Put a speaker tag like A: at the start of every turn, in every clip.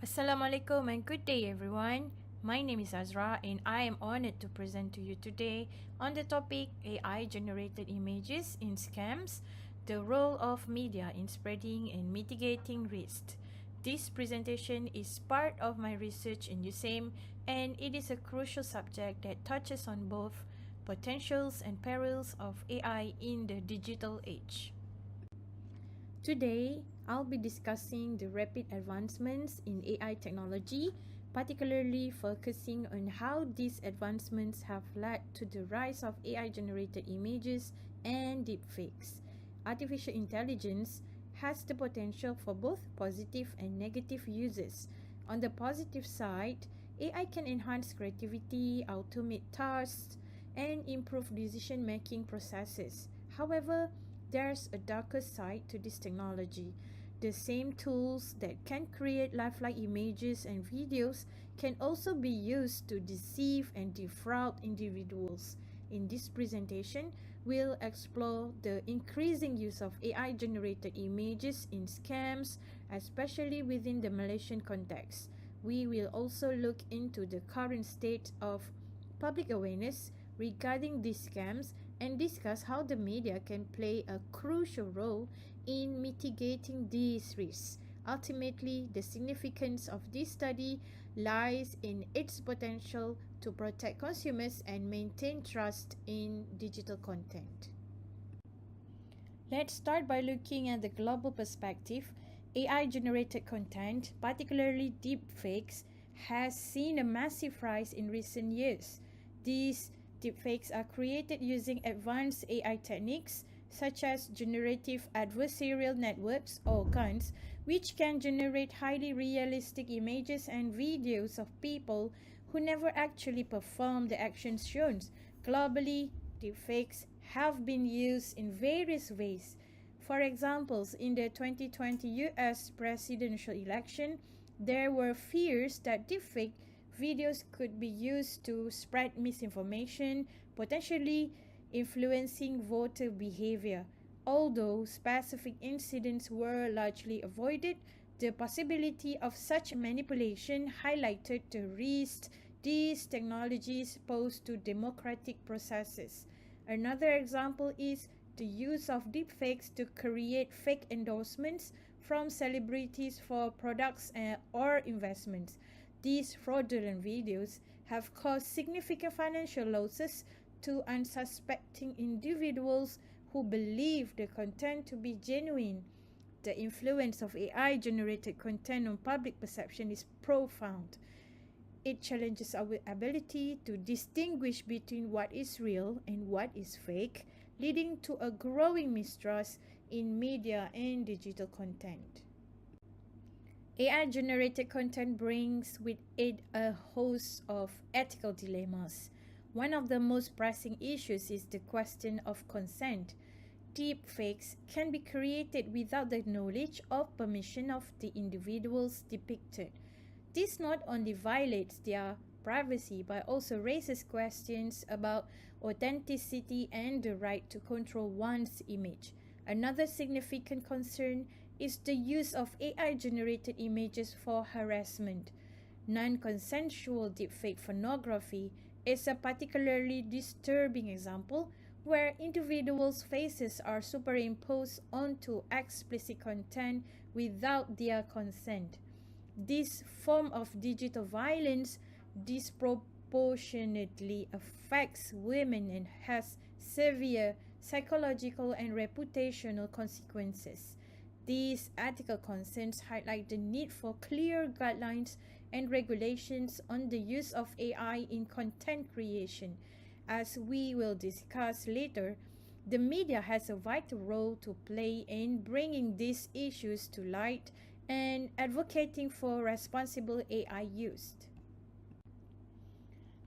A: Assalamualaikum and good day everyone. My name is Azra and I am honored to present to you today on the topic AI generated images in scams, the role of media in spreading and mitigating risk. This presentation is part of my research in USAM and it is a crucial subject that touches on both potentials and perils of AI in the digital age. Today, I'll be discussing the rapid advancements in AI technology, particularly focusing on how these advancements have led to the rise of AI-generated images and deepfakes. Artificial intelligence has the potential for both positive and negative uses. On the positive side, AI can enhance creativity, automate tasks, and improve decision-making processes. However, there's a darker side to this technology. The same tools that can create lifelike images and videos can also be used to deceive and defraud individuals. In this presentation, we'll explore the increasing use of AI-generated images in scams, especially within the Malaysian context. We will also look into the current state of public awareness regarding these scams and discuss how the media can play a crucial role in mitigating these risks. Ultimately, the significance of this study lies in its potential to protect consumers and maintain trust in digital content. Let's start by looking at the global perspective. AI-generated content, particularly deepfakes, has seen a massive rise in recent years. These deepfakes are created using advanced AI techniques such as generative adversarial networks or GANs, which can generate highly realistic images and videos of people who never actually perform the actions shown. Globally, deepfakes have been used in various ways. For example, in the 2020 US presidential election, there were fears that deepfake videos could be used to spread misinformation, potentially influencing voter behavior. Although specific incidents were largely avoided, the possibility of such manipulation highlighted the risks these technologies pose to democratic processes. Another example is the use of deepfakes to create fake endorsements from celebrities for products or investments. These fraudulent videos have caused significant financial losses to unsuspecting individuals who believe the content to be genuine. The influence of AI-generated content on public perception is profound. It challenges our ability to distinguish between what is real and what is fake, leading to a growing mistrust in media and digital content. AI-generated content brings with it a host of ethical dilemmas. One of the most pressing issues is the question of consent. Deepfakes can be created without the knowledge or permission of the individuals depicted. This not only violates their privacy but also raises questions about authenticity and the right to control one's image. Another significant concern is the use of AI-generated images for harassment. Non-consensual deepfake pornography is a particularly disturbing example where individuals' faces are superimposed onto explicit content without their consent. This form of digital violence disproportionately affects women and has severe psychological and reputational consequences. These ethical concerns highlight the need for clear guidelines and regulations on the use of AI in content creation. As we will discuss later, the media has a vital role to play in bringing these issues to light and advocating for responsible AI use.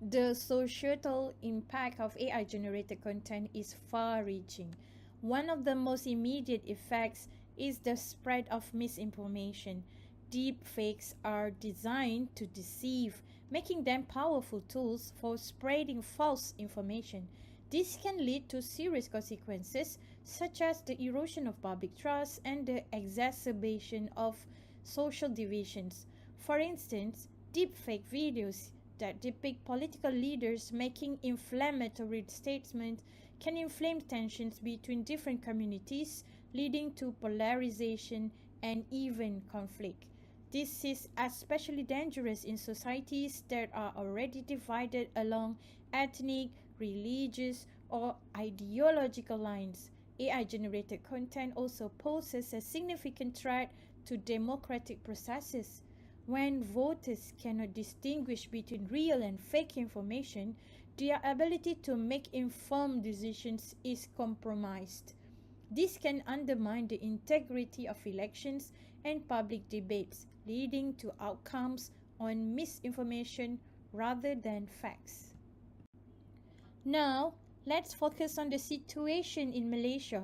A: The societal impact of AI-generated content is far-reaching. One of the most immediate effects is the spread of misinformation. Deepfakes are designed to deceive, making them powerful tools for spreading false information. This can lead to serious consequences, such as the erosion of public trust and the exacerbation of social divisions. For instance, deepfake videos that depict political leaders making inflammatory statements can inflame tensions between different communities, leading to polarization and even conflict. This is especially dangerous in societies that are already divided along ethnic, religious, or ideological lines. AI generated content also poses a significant threat to democratic processes. When voters cannot distinguish between real and fake information, their ability to make informed decisions is compromised. This can undermine the integrity of elections and public debates, leading to outcomes on misinformation rather than facts. Now, let's focus on the situation in Malaysia.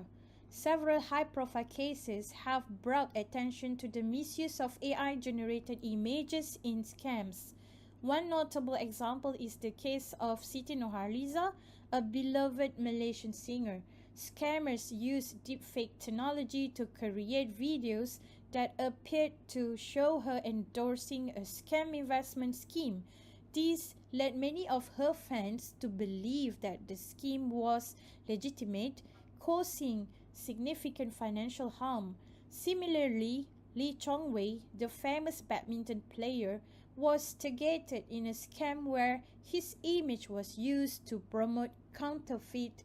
A: Several high-profile cases have brought attention to the misuse of AI-generated images in scams. One notable example is the case of Siti Nurhaliza, a beloved Malaysian singer. Scammers used deepfake technology to create videos that appeared to show her endorsing a scam investment scheme. This led many of her fans to believe that the scheme was legitimate, causing significant financial harm. Similarly, Lee Chong Wei, the famous badminton player, was targeted in a scam where his image was used to promote counterfeit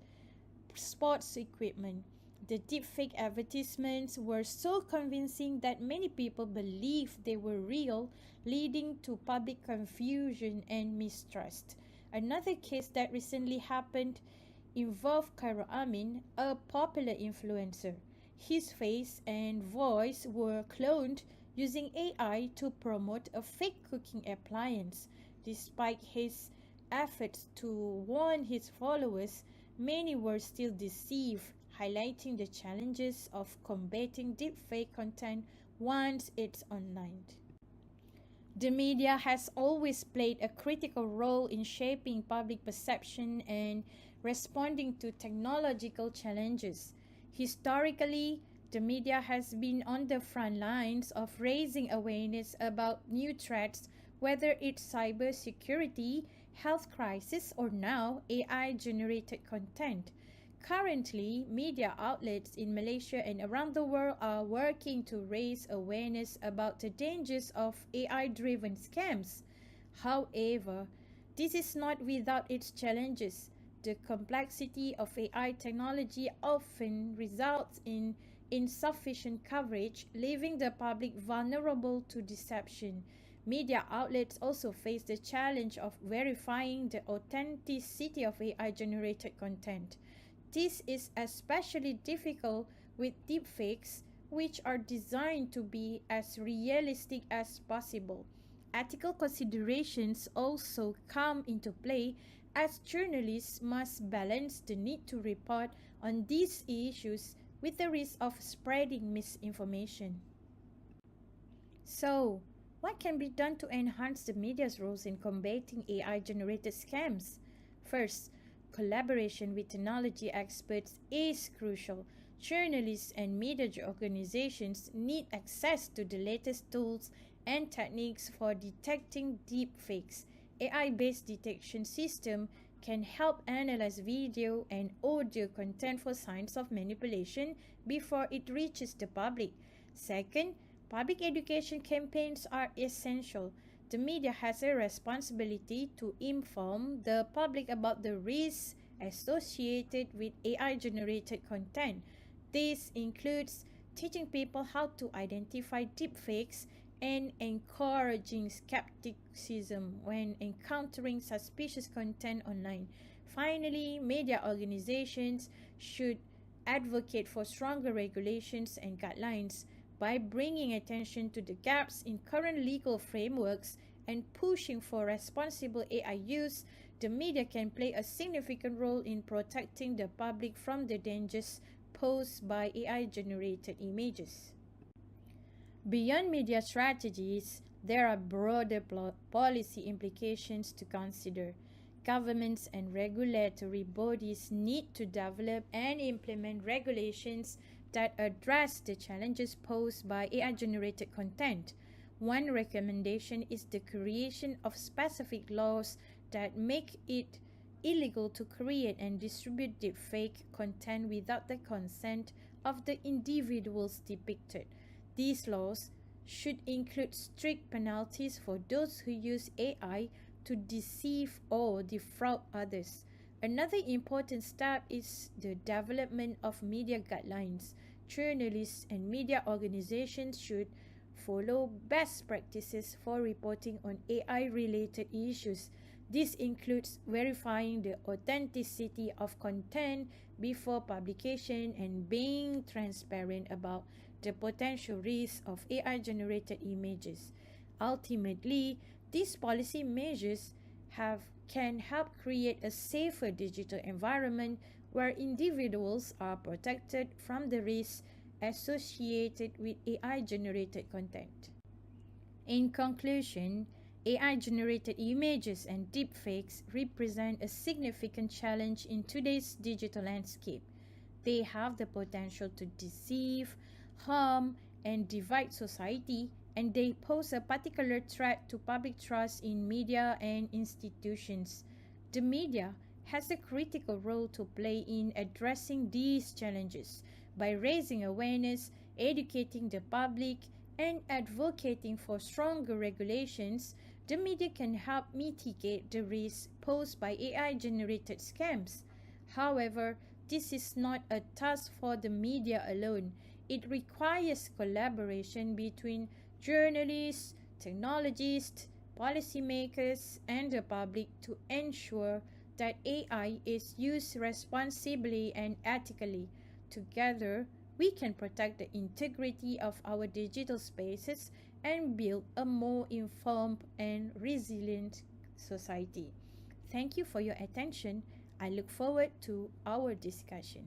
A: sports equipment. The deepfake advertisements were so convincing that many people believed they were real, leading to public confusion and mistrust. Another case that recently happened involved Khairul Amin, a popular influencer. His face and voice were cloned using AI to promote a fake cooking appliance. Despite his efforts to warn his followers, many were still deceived, highlighting the challenges of combating deepfake content once it's online. The media has always played a critical role in shaping public perception and responding to technological challenges. Historically, the media has been on the front lines of raising awareness about new threats, whether it's cybersecurity, health crisis, or now AI-generated content. Currently, media outlets in Malaysia and around the world are working to raise awareness about the dangers of AI-driven scams. However, this is not without its challenges. The complexity of AI technology often results in insufficient coverage, leaving the public vulnerable to deception. Media outlets also face the challenge of verifying the authenticity of AI-generated content. This is especially difficult with deepfakes, which are designed to be as realistic as possible. Ethical considerations also come into play, as journalists must balance the need to report on these issues with the risk of spreading misinformation. So, what can be done to enhance the media's roles in combating AI-generated scams? First, collaboration with technology experts is crucial. Journalists and media organizations need access to the latest tools and techniques for detecting deepfakes. AI-based detection system can help analyze video and audio content for signs of manipulation before it reaches the public. Second, public education campaigns are essential. The media has a responsibility to inform the public about the risks associated with AI-generated content. This includes teaching people how to identify deepfakes and encouraging skepticism when encountering suspicious content online. Finally, media organizations should advocate for stronger regulations and guidelines. By bringing attention to the gaps in current legal frameworks and pushing for responsible AI use, the media can play a significant role in protecting the public from the dangers posed by AI-generated images. Beyond media strategies, there are broader policy implications to consider. Governments and regulatory bodies need to develop and implement regulations that address the challenges posed by AI-generated content. One recommendation is the creation of specific laws that make it illegal to create and distribute deepfake content without the consent of the individuals depicted. These laws should include strict penalties for those who use AI to deceive or defraud others. Another important step is the development of media guidelines. Journalists and media organizations should follow best practices for reporting on AI-related issues. This includes verifying the authenticity of content before publication and being transparent about the potential risks of AI-generated images. Ultimately, these policy measures can help create a safer digital environment where individuals are protected from the risks associated with AI-generated content. In conclusion, AI-generated images and deepfakes represent a significant challenge in today's digital landscape. They have the potential to deceive, harm, and divide society, and they pose a particular threat to public trust in media and institutions. The media has a critical role to play in addressing these challenges by raising awareness, educating the public, and advocating for stronger regulations. The media can help mitigate the risks posed by AI-generated scams. However, this is not a task for the media alone. It requires collaboration between journalists, technologists, policymakers, and the public to ensure that AI is used responsibly and ethically. Together, we can protect the integrity of our digital spaces and build a more informed and resilient society. Thank you for your attention. I look forward to our discussion.